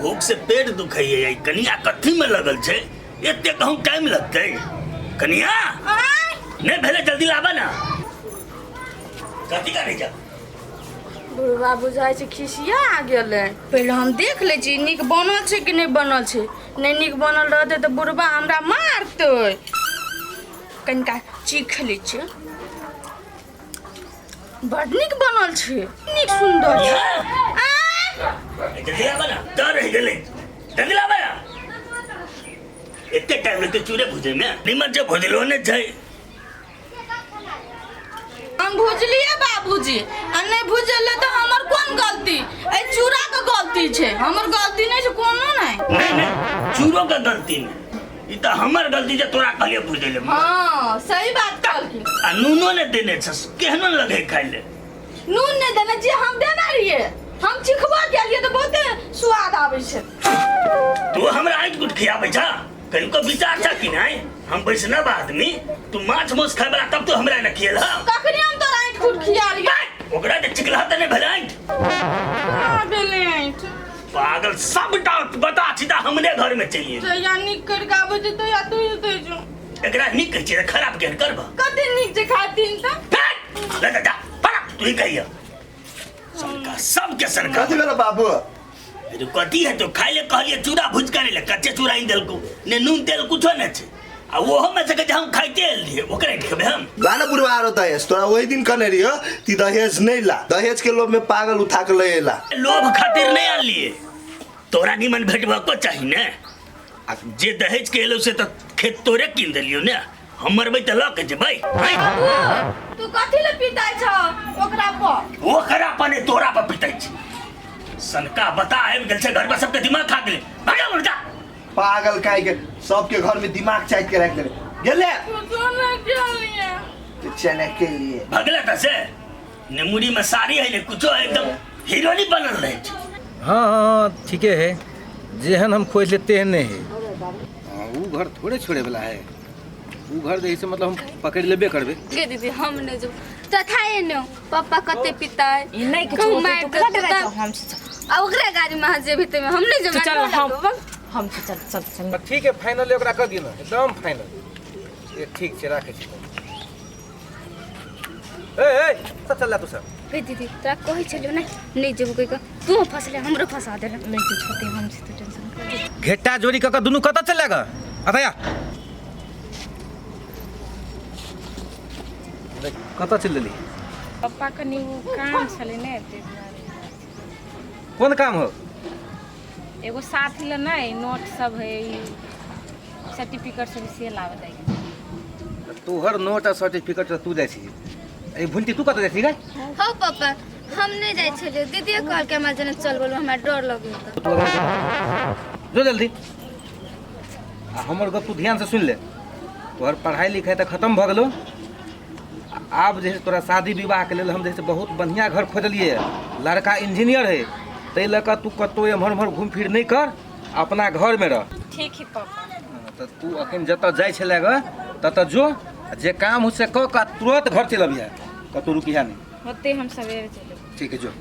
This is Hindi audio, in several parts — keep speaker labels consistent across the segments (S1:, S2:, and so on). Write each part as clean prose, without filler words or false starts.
S1: भूख से पेट दुखाइए कनिया कथी में लगल छे एते कहूं टाइम लगते कनिया नहीं भेले जल्दी लाबा ना कथी करे जा
S2: बुढ़वा बुझाई छै खिसिया आ गेलै पहले हम देख ले छी नीक बनल छै कि नहीं बनल छै नहीं नीक बनल रहते तो बुढ़वा हमरा मारते कनिका चीख ले छै बड़ नीक बनल छै नीक सुंदर
S1: जल्दी लाबा ना डर रह गेले जल्दी लाबा ना एते टाइम लगते चूरे भुजे में निमन जे भुजलो ने छै
S2: हम भुजलिए बाबूजी आ नहीं भुजले तो हमर कोन गलती ए चूड़ा के गलती छै हमर गलती नहीं छै कोनो नहीं
S1: चूरो के गलती नहीं ई त हमर गलती जे तोरा कहलिए भुजले
S2: हां सही बात कहलखिन
S1: आ नूनो ने देने छस केहनो लगे खाइ ले
S2: नून नहीं देने जे हम देना रहिए हम चिखवा के लिए तो बहुत स्वाद आवे छै
S1: तू हमरा आइ गुट खियाबै छ कनिको विचार छ कि नहीं हम वैष्णव आदमी तू माछ मांस खाय बला तब तो हमरा न खियल ह
S2: कखनी हम तोरा आइ गुट खिया लिया
S1: ओकरा के चिकला त नहीं भेलै
S2: हां भेलै
S1: पागल सब डाउट बता सीधा हमरे घर में चाहिए
S2: तो या निक कर गाबे जे तो या तू तो जो
S1: एकरा निक कह छै खराब केहन करबा
S2: कते निक जे खातीन त
S1: ले जा पड़ा तू ही कहिया सरकार सब के सरकार
S3: कथी भेल बाबू
S1: तो कथी है तो खाइ ले कहलिए चूड़ा भुज करे ले कच्चे चूड़ा इन देलको ने नून तेल कुछो न छै आ वो हम से के हम खाइते एल लिए ओकरे खेबे हम
S3: गाना बुढ़वा आरो दहेज तोरा वही दिन कहने रहियो ती दहेज नहीं ला दहेज के लोभ में पागल उठा के ले एला
S1: लोभ खातिर नहीं आन लिए तोरा निमन भेटबा को चाहिए ने आ जे दहेज के एलो से तो खेत तोरे किन देलियो ने हमर बई त ल के जे भाई
S2: तू कथी ले पिटाई छ ओकरा पर
S1: ओकरा पने तोरा पर पिटाई छी सनका बता आबि गेल छै घर में सबके दिमाग खा गेले भागा उड़ जा
S3: पागल काहे के सबके घर में दिमाग चाट के रख दे गेले
S2: तो नहीं चलिए
S3: तो चले के लिए
S1: भगले त से नेमुरी में साड़ी है ने कुछो एकदम हीरोनी बनल रहे छै
S4: हाँ हाँ ठीके है जेहन हम खोज लेते हैं नहीं
S5: वो घर थोड़े छोड़े वाला है वो घर जैसे मतलब हम पकड़ लेबे करबे
S2: गे दीदी हम ने जो तथा है न पापा कते पिताई
S6: नहीं कुछ होते तो कट रहा हम
S2: आ ओकरा गाड़ी में जे भीतर में हम नहीं जमा
S6: चल हम चल चल चल
S4: ठीक है फाइनल ओकरा कर दियो ना एकदम फाइनल ये ठीक छै राखे छी ए चल तू सब
S7: गे दीदी तोरा कहै छलियो ना नहीं जेबो कहि के तू फसले हमरो फंसा देले
S6: नहीं कुछ होते हम से तो टेंशन कर
S4: घेटा जोड़ी क दुनु कत चलेगा अतया कत चल देली
S6: पापा कनी वो काम छले ने
S4: कौन काम हो
S6: एगो साथी ले नहीं नोट सब है सर्टिफिकेट सब से लावे जाए
S5: तोहर नोट आ सर्टिफिकेट तू जाइ छी ए भुंटी तू कत जाइ छी गे
S7: हो पापा हम नहीं जाय छलियो दीदी कहल के हमरा जने चल बोल हमरा डर लगे त
S5: जो जल्दी आ हमर गप तू ध्यान से सुन ले तोहर पढ़ाई लिखाई त खत्म भ गेलो आब जे तोरा शादी विवाह के लेल हम जैसे बहुत बढ़िया घर खोजलिए लड़का इंजीनियर है तै लका तू कतो एम्हर उम्हर घूम फिर नहीं कर अपना घर में रह
S6: ठीक है पापा
S5: तो तू अखन जत जाय छले ग तत जो जे काम हो से क का तुरंत घर चल अबिया कतो रुकिया नहीं
S6: होते हम सवेरे चले
S5: ठीक है जो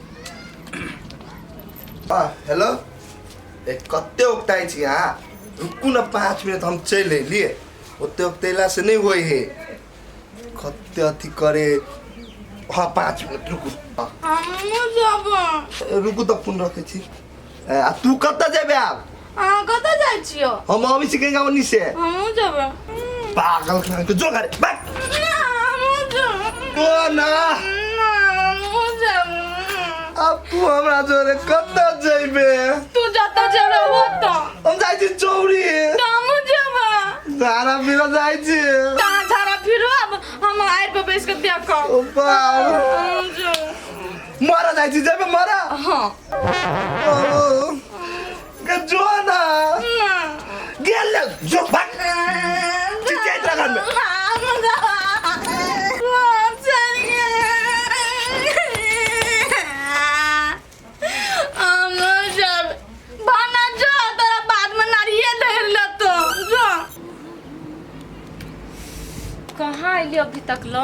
S3: हेलो ए कते उक्ताई छी हां रुकू ना 5 मिनट हम चले लिए ओते उक्तेला से नहीं होई है कते अथी करे हाँ 5 मिनट रुकू
S2: हम जाबो
S3: रुकू तो फोन रखे छी आ तू कत जेबे आब
S2: हां कत जाय छियो
S3: हम अभी सिखेगा उन्हीं से
S2: हम जाबो
S3: पागल खान के जो करे बैठ
S2: हम जाबो
S3: ओ ना
S2: हम जाबो
S3: अब तू हमरा जोरे कत जेबे
S2: तू जाता जेबे हो तो
S3: हम जाई छी चौरी
S2: हम जाबो
S3: सारा फिर जाई छी
S2: ता झारा फिरो अब हम आएर पे बैठ के देखो
S3: ओ बाप
S2: हम जाबो
S3: मारा जाई छी जेबे मारा
S2: हां
S3: ओ के जो ना गेल जो भाग चिचे ड्रैगन में
S6: कहाँ अइली अभी तक लो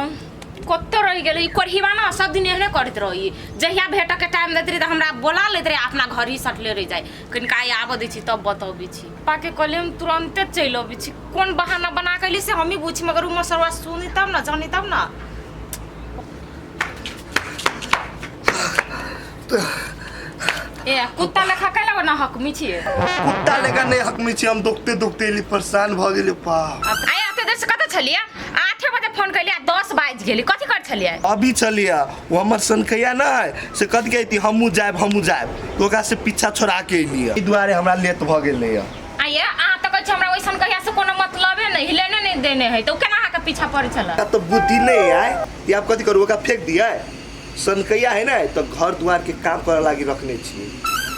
S6: कत्तो रह गेल ई कोढ़ीवा ना सब दिन एहने करत रही जहिया भेट के टाइम देत रही त हमरा बोला लेत रही अपना घर ही सटले रह जाए कनिका आब दै छी तब बताबी छी पाके कहले हम तुरंते चल अबी छी कोन बहाना बना के से हम ही बुझी मगर उमर सरवा सुनी तब ना जानी तब ना ए कुत्ता लेखा कैला बना हकमी छी
S3: कुत्ता लेखा नहीं हकमी छी हम दुखते दुखते इली परेशान भ गेली पा
S6: आय आते देर से कत छलिया 8 बजे फोन कैलिया 10 बाज गेली कथि कर छलिया
S3: अभी चलिया वो हमर सनकैया ना से कद गई थी हमू जाब ओकरा से पीछा छोड़ा के लिया ई दुआरे हमरा लेट भ गेल नहीं
S6: आये आ त कहै छ हमरा ओइसन कहिया से कोनो मतलबे नहीं हिलेने नहीं देने है तो केना के पीछा पड़े छला
S3: तो बुद्धि नहीं आए ये आप कथि करू ओकरा फेंक दिया सनकैया है ना तो घर द्वार के काम करे लागी रखने छी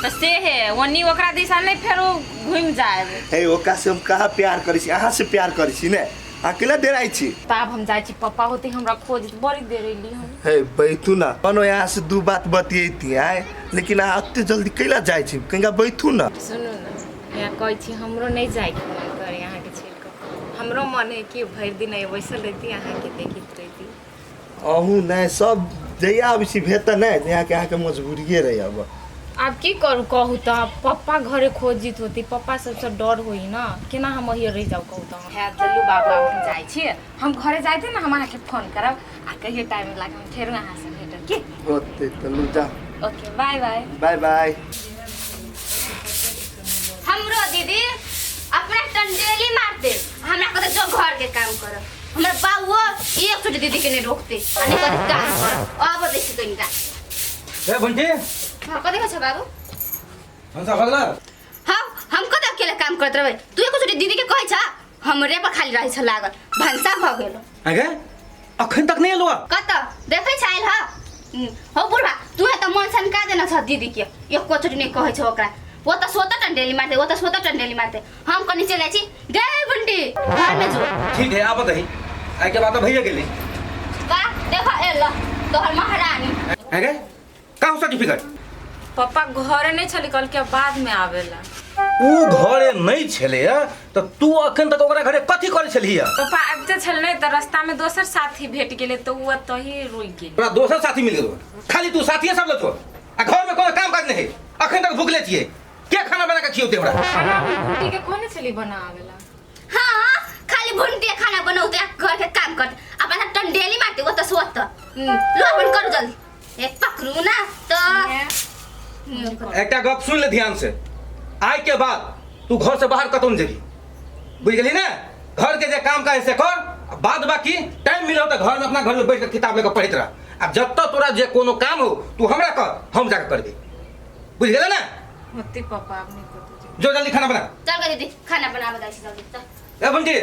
S6: तो से है वनी ओकरा दिशा नहीं फेरो घूम जाए
S3: हे ओकरा से हम कहाँ प्यार करी छी अहाँ से प्यार करी छी ने अकेला देर आई छी
S6: तब हम जाय छी पापा होते हमरा खोज बड़ी देर एली हम
S3: हे बैठू ना कोनो यहाँ से दू बात बतियेती आए लेकिन अहाँ अत्ते जल्दी कैला जाय छी कहिया बैठू ना
S6: सुनू ना या कहै छी हमरो नहीं जाय के मन करे यहाँ के छेड़ के हमरो मन है कि भर दिन बैसल रहती यहाँ के देखित रहती
S3: अहू नहीं सब जहिया अब सी भेत नहीं यहाँ के अहाँ के मजबूरिये रही अब
S6: की करू कहू तो पप्पा घरे खोजित होती पप्पा सबसे डर होई ना केना हम वही रह जाऊ कहू तो है चलू बाबा हम जाय छी हम घरे जाते ना हम अहाँ के फोन करब आ कहियो टाइम लागे हम फेर अहाँ से भेटब की
S3: ओते चलू जा
S6: okay bye bye
S3: bye bye
S7: हमरो दीदी अपना टंडेली मारते हमरा कहते जो घर के काम करो हमरा बाबू एक छोटी दीदी के नहीं रोकते अने कहते काम करो अब देखि कनिका
S5: ए बंटी
S7: हां कथि कहछ बाबू
S5: हमसा भगला
S7: हां हम कत अकेले काम करत रहबे तू एक छोटी दीदी के कहै छ हमरे पर खाली रहै छ लागल भंसा भ गेलो
S5: आगे अखन तक नहीं एलो
S7: कत देखै छ आइल ह हो बुढ़ा तू है त मन सन का देना छ दीदी के एक छोटी नहीं कहै छ ओकरा वो तो सोता टंडेली मारते हम कनी चले छी गए बंटी घर में जो
S5: ठीक है आप बताई आई के बात भैया गेली
S7: का देखा ए ल तोहर महारानी
S5: आगे का हो सर्टिफिकेट
S6: पापा घरे नहीं छली कल के बाद में आवेला
S5: ऊ घरे नहीं छले तो तू अखन तक ओकरा घरे कथि करे छली
S6: पापा आबते छल नहीं तो रास्ता में दोसर साथी भेट गेले तो वो तही रुक गेल
S5: तोरा दोसर साथी मिल गेलो खाली तू साथीए सब ल छोड़ आ घर में कोनो काम काज नहीं है अखन तक भूखले छिए के खाना बना के खियोते हमरा
S6: खाना भुंटी के कोने छली बना आवेला
S7: हां खाली भुंटी खाना बनाउते घर के काम कर अपन टंडेली मारते वो तो सोत लो अपन करू जल्दी एक पकड़ू ना तो
S5: एकटा गप सुन ले ध्यान से आज के बाद तू घर से बाहर कतौ जेबी बुझ गेली ना घर के जे काम काज से कर बाद बाकी टाइम मिलो तो घर में अपना घर में बैठ के किताब लेकर पढ़त रह अब जब तक तोरा जे कोनो काम हो तू हमरा कर हम जाके करबे बुझ गेले ना
S6: होती पापा अपने को
S5: जो जल्दी खाना बना
S7: चल गई दीदी खाना बना बता छी जल्दी चल
S5: ए बंटी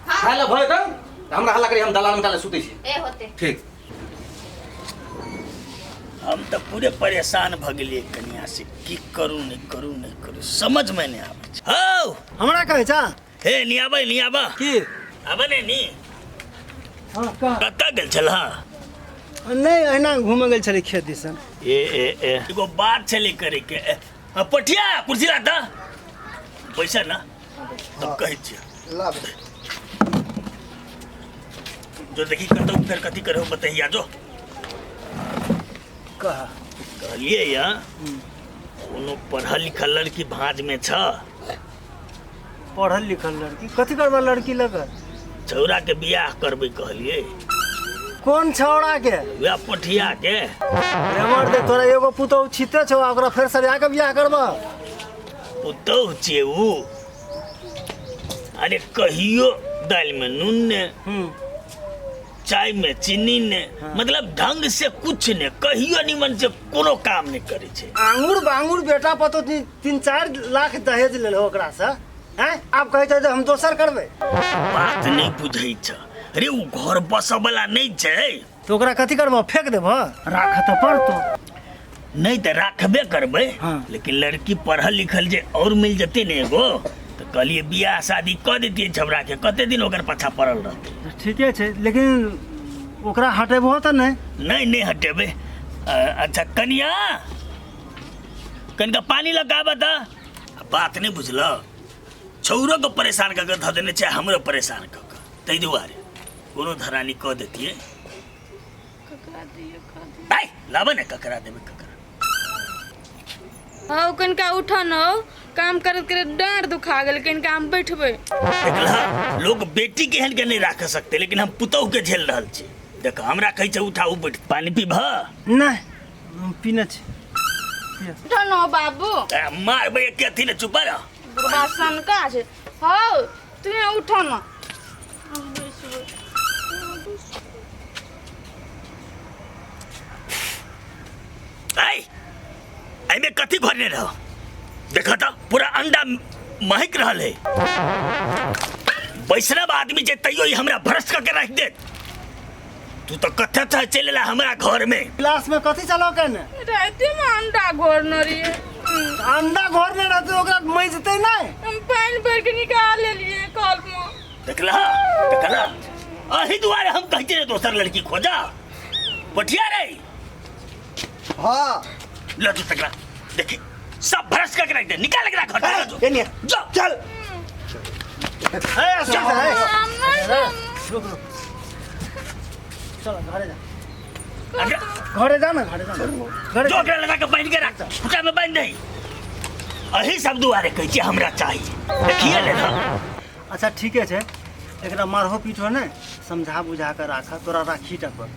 S5: खाए ला भय त हमरा हल्ला करी हम दलान में काले सुते छी
S7: ए होते
S5: ठीक
S1: हम तो पूरे परेशान भ गेलिए कनिया से की करू नहीं करू समझ में नहीं आवे छै। हौ
S8: हमरा कहै छ
S1: हे नियाबा
S8: की
S1: आबे ने नी
S8: हां का
S1: कतऽ गेल छलह
S8: नहीं एना घूमे गेल छली खेत दिसन
S1: ए एगो बात छले करे के पठिया कुर्सी ला त पैसा ना तब कहै छियै
S3: ला
S1: जो देखी कतौ फिर कथी करहो बताइया जो
S8: कहा
S1: कहलिए या कोनो पढ़ल लिखल लड़की भांज में छ
S8: पढ़ल लिखल लड़की कथी करबा लड़की लगे
S1: छौरा के बियाह करबै कहलिए
S8: कौन छौड़ा के
S1: वह पठिया के
S8: हमर दे तोरा एगो पुतौ छिते छौ ओकरा फेर सरिया के बियाह करबा
S1: पुतौ छियै उ अरे कहियो दाल में नून ने चाय में चीनी ने मतलब ढंग से कुछ ने कहियो निमन से कोनो काम नहीं करे छे
S8: आंगूर बेटा पतो 3-4 लाख दहेज ले लो ओकरा से हैं आप कहै छ जे हम दोसर करबै
S1: बात नहीं बुझै छ अरे उ घर बसऽ वाला नहीं छै
S8: तो ओकरा कथी करबो फेंक देबो राख त पड़तो
S1: नहीं तो राखबे करबै
S8: हाँ।
S1: लेकिन लड़की पढ़ल लिखल जे और मिल जते ने एगो तो कहलिए बियाह शादी कर देतिए छबरा के कते दिन ओकर पाछा पड़ल रहते
S8: ठीके छै लेकिन ओकरा हटेबो त
S1: नहीं हटेबे अच्छा कनिया कनिका पानी लगाबा त बात नहीं बुझल छौरो को परेशान कर के ध देने चाहे हमरो परेशान कर के तै दुआरे कोनो धरानी कह देतिए भाई लावा ना ककरा देवे ककरा
S2: हाँ कनिका उठा न हो काम करत करत डाँड़ दुखा गेल कनिका हम बैठबै
S1: देखला लोग बेटी के हन के नहीं रख सकते लेकिन हम पुतहु के झेल रहल छी देख हमरा कहै छै उठाऊ बैठ पानी पीबह
S8: नहीं हम पीना छै
S2: उठा न हो बाबू
S1: मार बे के अथी ने चुप रह
S2: बुढ़वा सनका छै हौ तू उठा न
S1: आई एमे कथी घरने रहो देखा था पूरा अंडा महक रहल है वैष्णव आदमी जे तैयो ही हमरा भ्रष्ट करके रख दे तू तो कथा था चलेला हमरा घर में
S8: क्लास में कथी चलो केने
S2: राते में अंडा घोर न रहिए
S8: अंडा घर में रहते ओकरा मैजते नहीं
S2: हम पानी भर के निकाल लेलिए कल में
S1: देखला अही दुआरे हम कहते रहे दोसर लड़की खोजा पठिया रे
S3: हाँ
S1: लो तू तकला देखी सब भ्रष्ट करके रख दे निकाल के रख घर
S3: ये नहीं
S1: जा
S3: चल
S8: रुक चलो घरे जा
S1: अगर
S8: घरे जा ना घरे जा घरे
S1: जो ओकरा लगा के बांध के रख फुटा में बांध दे अही सब दुआरे कहै छी हमरा चाहिए देखिए ले ना
S8: अच्छा ठीके छै एकरा मारहो पीटहो ने समझा बुझा कर राखा तोरा राखी टा पर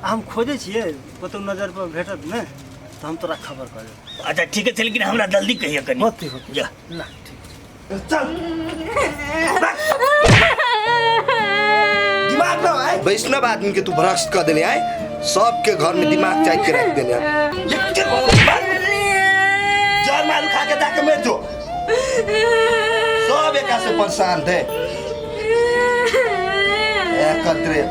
S8: हम खोजे छियै कतौ नजर पर भेटत ने तो हम तोरा खबर कर देब
S1: अच्छा ठीक है लेकिन हमरा जल्दी कहिए कनी
S8: होती
S1: जा
S8: ला ठीक
S3: चल दिमाग ना आए वैष्णव आदमी के तू भ्रष्ट कर देले आए सबके घर में दिमाग चाट के रख देले जर मारू खा के जाके मर जो सब एक से परेशान थे एकत्रे